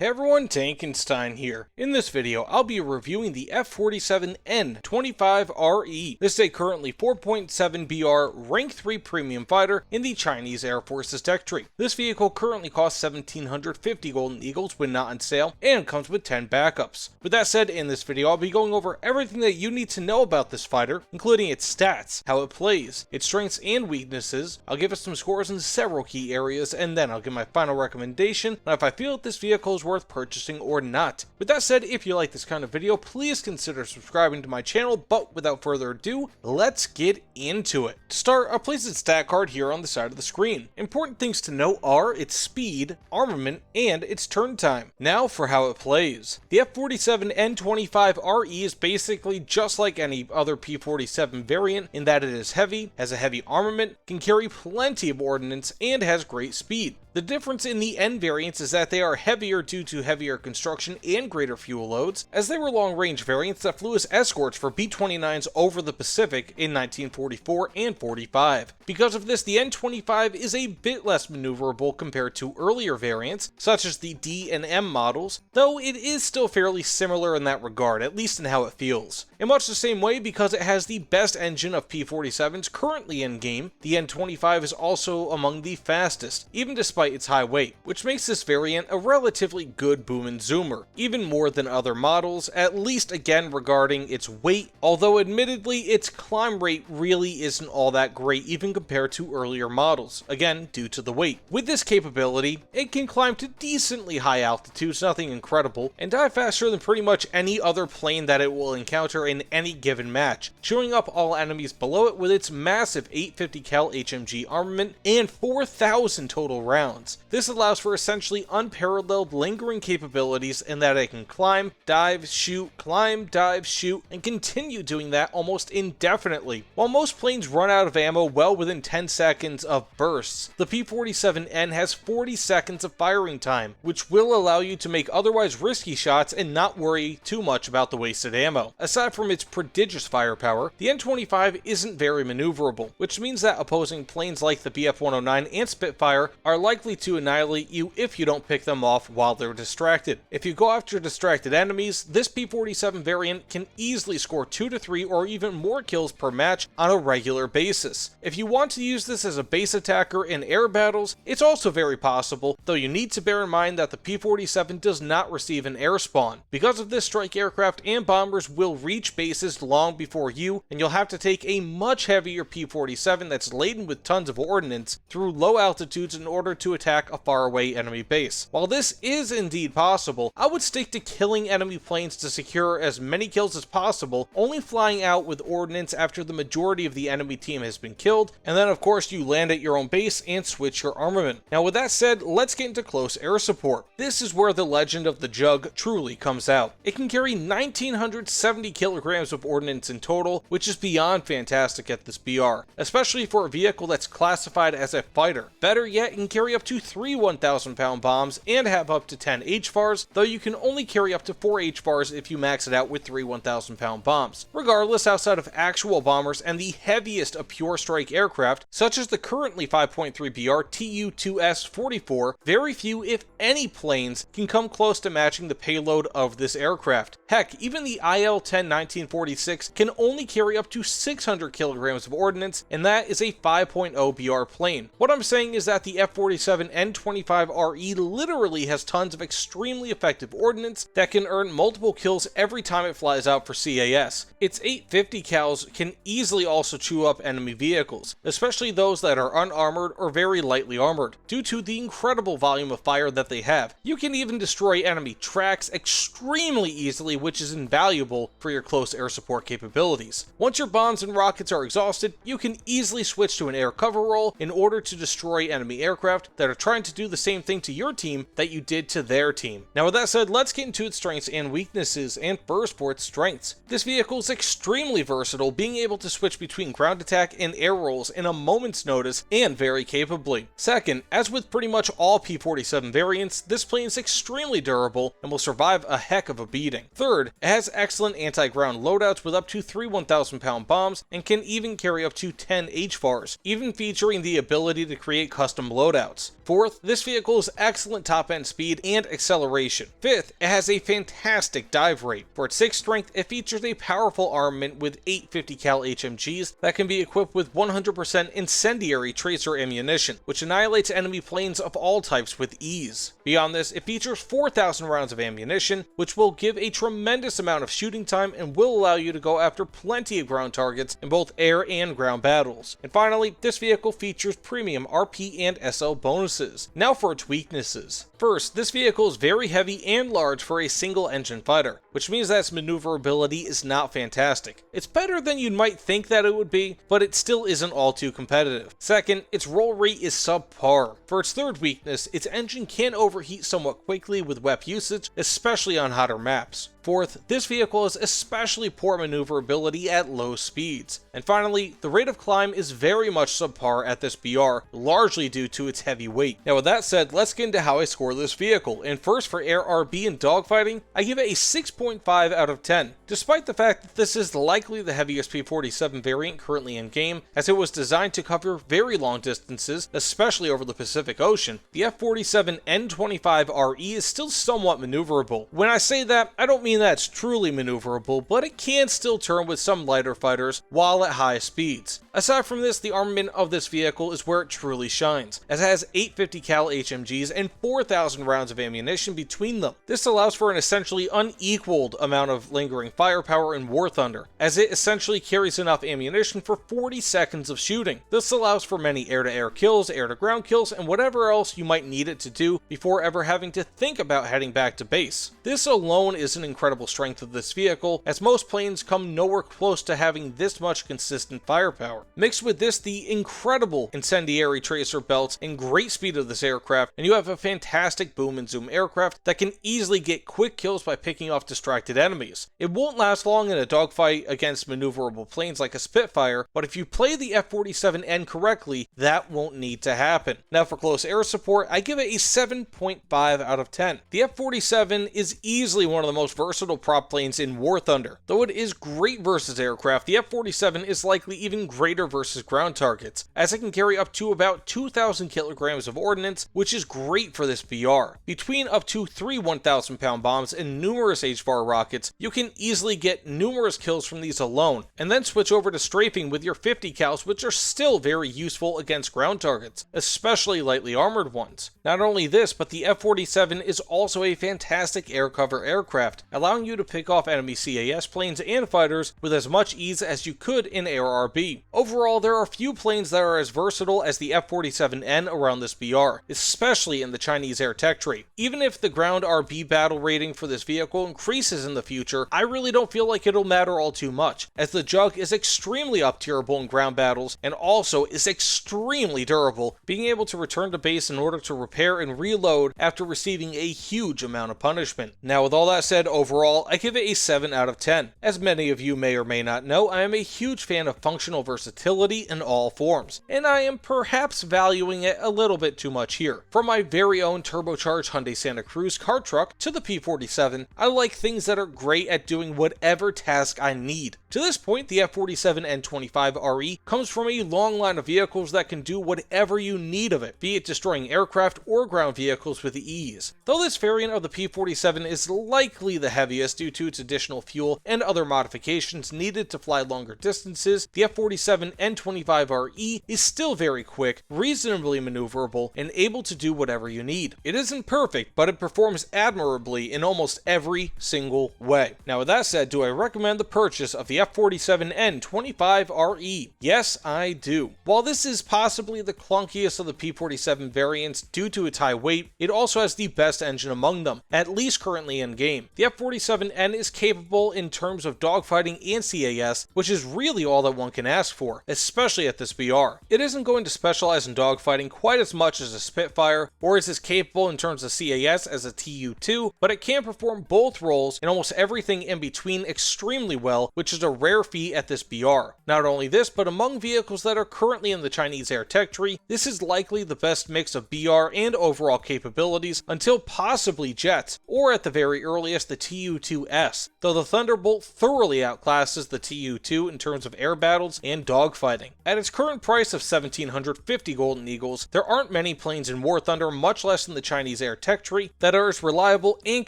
Hey everyone, Tankenstein here. In this video, I'll be reviewing the F-47N-25-RE. This is a currently 4.7 BR Rank 3 premium fighter in the Chinese Air Force's tech tree. This vehicle currently costs 1,750 Golden Eagles when not on sale, and comes with 10 backups. With that said, in this video, I'll be going over everything that you need to know about this fighter, including its stats, how it plays, its strengths and weaknesses. I'll give it some scores in several key areas, and then I'll give my final recommendation on if I feel that this vehicle is worth purchasing or not. With that said, if you like this kind of video, please consider subscribing to my channel, but without further ado, let's get into it. To start, I'll place its stat card here on the side of the screen. Important things to note are its speed, armament, and its turn time. Now for how it plays. The F-47N-25-RE is basically just like any other P-47 variant in that it is heavy, has a heavy armament, can carry plenty of ordnance, and has great speed. The difference in the N variants is that they are heavier due to heavier construction and greater fuel loads, as they were long-range variants that flew as escorts for B-29s over the Pacific in 1944 and 45. Because of this, the N-25 is a bit less maneuverable compared to earlier variants, such as the D and M models, though it is still fairly similar in that regard, at least in how it feels. In much the same way, because it has the best engine of P-47s currently in-game, the N-25 is also among the fastest, even despite its high weight, which makes this variant a relatively good boom and zoomer, even more than other models, at least again regarding its weight, although admittedly its climb rate really isn't all that great even compared to earlier models, again due to the weight. With this capability, it can climb to decently high altitudes, nothing incredible, and dive faster than pretty much any other plane that it will encounter in any given match, chewing up all enemies below it with its massive 850 cal HMG armament and 4,000 total rounds. This allows for essentially unparalleled lingering capabilities in that it can climb, dive, shoot, and continue doing that almost indefinitely. While most planes run out of ammo well within 10 seconds of bursts, the P-47N has 40 seconds of firing time, which will allow you to make otherwise risky shots and not worry too much about the wasted ammo. Aside from its prodigious firepower, the N-25 isn't very maneuverable, which means that opposing planes like the Bf-109 and Spitfire are likely to annihilate you if you don't pick them off while they're distracted. If you go after distracted enemies, this P-47 variant can easily score 2 to 3 or even more kills per match on a regular basis. If you want to use this as a base attacker in air battles, it's also very possible, though you need to bear in mind that the P-47 does not receive an air spawn. Because of this, strike aircraft and bombers will reach bases long before you, and you'll have to take a much heavier P-47 that's laden with tons of ordnance through low altitudes in order to attack a faraway enemy base. While this is indeed possible, I would stick to killing enemy planes to secure as many kills as possible, only flying out with ordnance after the majority of the enemy team has been killed, and then of course you land at your own base and switch your armament. Now with that said, let's get into close air support. This is where the legend of the Jug truly comes out. It can carry 1,970 kilograms of ordnance in total, which is beyond fantastic at this BR, especially for a vehicle that's classified as a fighter. Better yet, it can carry up to 3 1,000-pound bombs and have up to 10 HVARs, though you can only carry up to 4 HVARs if you max it out with 3 1,000-pound bombs. Regardless, outside of actual bombers and the heaviest of pure strike aircraft, such as the currently 5.3 BR Tu-2S-44, very few, if any, planes can come close to matching the payload of this aircraft. Heck, even the IL-10-1946 can only carry up to 600 kilograms of ordnance, and that is a 5.0 BR plane. What I'm saying is that the F-47N-25-RE literally has tons of extremely effective ordnance that can earn multiple kills every time it flies out for CAS. Its 850 cals can easily also chew up enemy vehicles, especially those that are unarmored or very lightly armored, due to the incredible volume of fire that they have. You can even destroy enemy tracks extremely easily, which is invaluable for your close air support capabilities. Once your bombs and rockets are exhausted, you can easily switch to an air cover roll in order to destroy enemy aircraft that are trying to do the same thing to your team that you did to their team. Now with that said, let's get into its strengths and weaknesses, and first for its strengths. This vehicle is extremely versatile, being able to switch between ground attack and air rolls in a moment's notice and very capably. Second, as with pretty much all P-47 variants, this plane is extremely durable and will survive a heck of a beating. Third, it has excellent anti-ground loadouts with up to 3 1,000-pound bombs and can even carry up to 10 HVARs, even featuring the ability to create custom loadouts. battles. Fourth, this vehicle has excellent top-end speed and acceleration. Fifth, it has a fantastic dive rate. For its 6th strength, it features a powerful armament with 8 50 cal HMGs that can be equipped with 100% incendiary tracer ammunition, which annihilates enemy planes of all types with ease. Beyond this, it features 4,000 rounds of ammunition, which will give a tremendous amount of shooting time and will allow you to go after plenty of ground targets in both air and ground battles. And finally, this vehicle features premium RP and SL bonuses. Now for its weaknesses. First, this vehicle is very heavy and large for a single engine fighter, which means that its maneuverability is not fantastic. It's better than you might think that it would be, but it still isn't all too competitive. Second, its roll rate is subpar. For its third weakness, its engine can overheat somewhat quickly with WEP usage, especially on hotter maps. Fourth, this vehicle has especially poor maneuverability at low speeds. And finally, the rate of climb is very much subpar at this BR, largely due to its heavy weight. Now with that said, let's get into how I score this vehicle. And first, for air RB and dogfighting, I give it a 6.5 out of 10. Despite the fact that this is likely the heaviest P-47 variant currently in game, as it was designed to cover very long distances, especially over the Pacific Ocean, the F-47N-25-RE is still somewhat maneuverable. When I say that, I don't mean that's truly maneuverable, but it can still turn with some lighter fighters while at high speeds. Aside from this, the armament of this vehicle is where it truly shines, as it has 8 50 cal HMGs and 4,000 rounds of ammunition between them. This allows for an essentially unequaled amount of lingering firepower in War Thunder, as it essentially carries enough ammunition for 40 seconds of shooting. This allows for many air-to-air kills, air-to-ground kills, and whatever else you might need it to do before ever having to think about heading back to base. This alone is an incredible strength of this vehicle, as most planes come nowhere close to having this much consistent firepower. Mixed with this, the incredible incendiary tracer belts and great speed of this aircraft, and you have a fantastic boom and zoom aircraft that can easily get quick kills by picking off distracted enemies. It won't last long in a dogfight against maneuverable planes like a Spitfire, but if you play the F-47N correctly, that won't need to happen. Now for close air support, I give it a 7.5 out of 10. The F-47 is easily one of the most versatile prop planes in War Thunder. Though it is great versus aircraft, the F-47 is likely even greater versus ground targets, as it can carry up to about 2,000 kilograms of ordnance, which is great for this BR. Between up to 3 1,000-pound bombs and numerous HVAR rockets, you can easily get numerous kills from these alone, and then switch over to strafing with your 50 cals, which are still very useful against ground targets, especially lightly armored ones. Not only this, but the F-47 is also a fantastic air cover aircraft, allowing you to pick off enemy CAS planes and fighters with as much ease as you could in air RB. Overall, there are few planes that are as versatile as the F-47N around this BR, especially in the Chinese air tech trait. Even if the ground RB battle rating for this vehicle increases in the future, I really don't feel like it'll matter all too much, as the Jug is extremely up-tierable in ground battles and also is extremely durable, being able to return to base in order to repair and reload after receiving a huge amount of punishment. Now with all that said, overall, I give it a 7 out of 10. As many of you may or may not know, I am a huge fan of functional versatility in all forms, and I am perhaps valuing it a little bit too much here. From my very own turbocharged Hyundai Santa Cruz car truck to the P-47, I like things that are great at doing whatever task I need. To this point, the F-47N-25-RE comes from a long line of vehicles that can do whatever you need of it, be it destroying aircraft or ground vehicles with ease. Though this variant of the P-47 is likely the heaviest due to its additional fuel and other modifications needed to fly longer distances, the F-47N-25-RE is still very quick, reasonably maneuverable, and able to do whatever you need. It isn't perfect, but it performs admirably in almost every single way. Now with that said, do I recommend the purchase of the F-47N-25-RE? Yes, I do. While this is possibly the clunkiest of the P-47 variants due to its high weight, it also has the best engine among them, at least currently in game. The F-47N is capable in terms of dogfighting and CAS, which is really all that one can ask for, especially at this BR. It isn't going to specialize in dogfighting quite as much as a Spitfire, or is as capable in terms of CAS as a Tu-2, but it can perform both roles and almost everything in between extremely well, which is a rare feat at this BR. Not only this, but among vehicles that are currently in the Chinese air tech tree, this is likely the best mix of BR and overall capabilities until possibly jets, or at the very earliest the Tu-2S, though the Thunderbolt thoroughly outclasses the Tu-2 in terms of air battles and dogfighting. At its current price of 1,750 Golden Eagles, there aren't many planes in War Thunder, much less in the Chinese air tech tree, that are as reliable and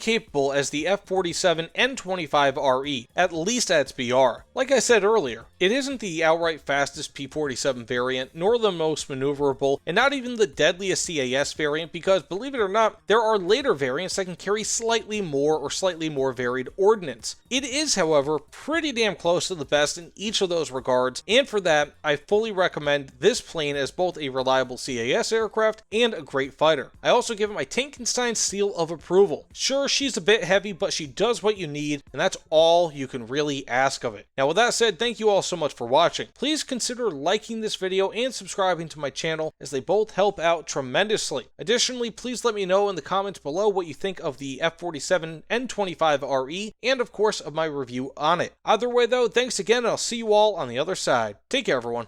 capable as the F-47N-25-RE, at least at its BR. Like I said earlier, it isn't the outright fastest P-47 variant, nor the most maneuverable, and not even the deadliest CAS variant, because believe it or not, there are later variants that can carry slightly more or slightly more varied ordnance. It is, however, pretty damn close to the best in each of those regards, and for that, I fully recommend this plane as both a reliable CAS aircraft and a great fighter. I also give it my Tankenstein seal of approval. Sure, she's a bit heavy, but she does what you need, and that's all you can really ask of it. Now with that said, thank you all so much for watching. Please consider liking this video and subscribing to my channel, as they both help out tremendously. Additionally, please let me know in the comments below what you think of the F-47N-25-RE, and of course of my review on it. Either way though, thanks again, and I'll see you all on the other side. Take care everyone.